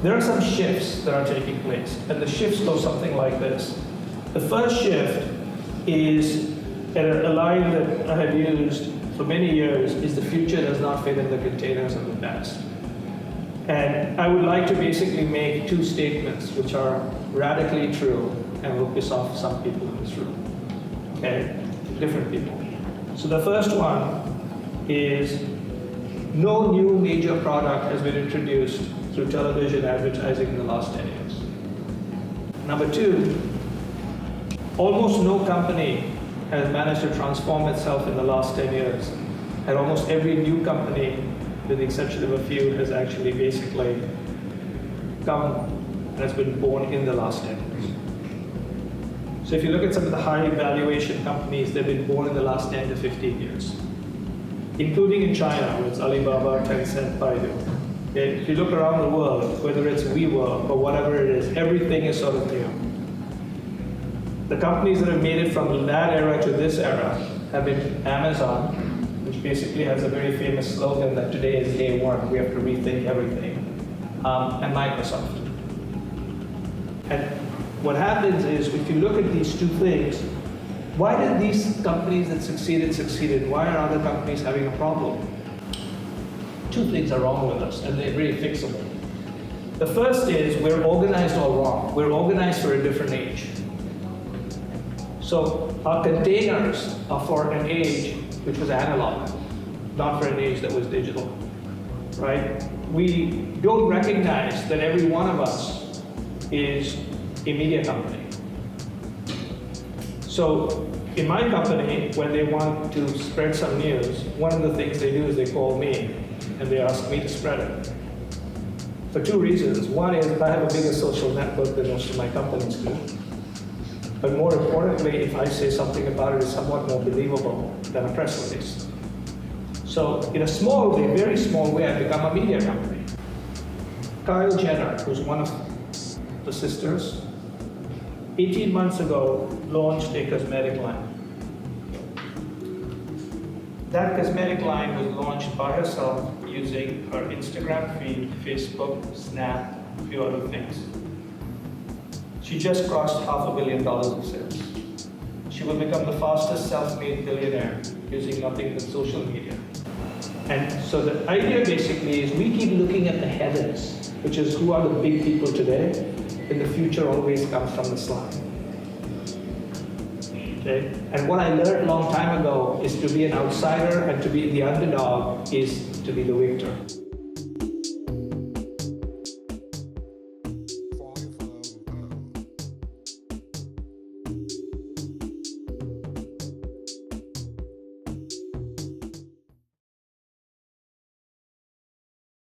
there are some shifts that are taking place, and the shifts go something like this. The first shift is, and a line that I have used for many years, is the future does not fit in the containers of the past. And I would like to basically make two statements which are radically true and will piss off some people in this room. Okay? Different people. So the first one is no new major product has been introduced through television advertising in the last 10 years. Number two, almost no company has managed to transform itself in the last 10 years. And almost every new company, with the exception of a few, has actually basically come and has been born in the last 10 years. So if you look at some of the high valuation companies, they've been born in the last 10 to 15 years, including in China, where it's Alibaba, Tencent, Baidu. Okay? If you look around the world, whether it's WeWork or whatever it is, everything is sort of new. The companies that have made it from that era to this era have been Amazon, which basically has a very famous slogan that today is day one, we have to rethink everything, and Microsoft. And what happens is, if you look at these two things, why did these companies that succeeded? Why are other companies having a problem? Two things are wrong with us, and they're very fixable. The first is we're organized all wrong. We're organized for a different age. So our containers are for an age which was analog, not for an age that was digital, right? We don't recognize that every one of us is a media company. So in my company, when they want to spread some news, one of the things they do is they call me and they ask me to spread it. For two reasons. One is I have a bigger social network than most of my companies do. But more importantly, if I say something about it is somewhat more believable than a press release. So in a small way, very small way, I've become a media company. Kyle Jenner, who's one of the sisters, 18 months ago launched a cosmetic line. That cosmetic line was launched by herself using her Instagram feed, Facebook, Snap, a few other things. She just crossed $500 million of sales. She will become the fastest self-made billionaire using nothing but social media. And so the idea basically is we keep looking at the heavens, which is who are the big people today, and the future always comes from the slide. Okay? And what I learned a long time ago is to be an outsider and to be the underdog is to be the victor.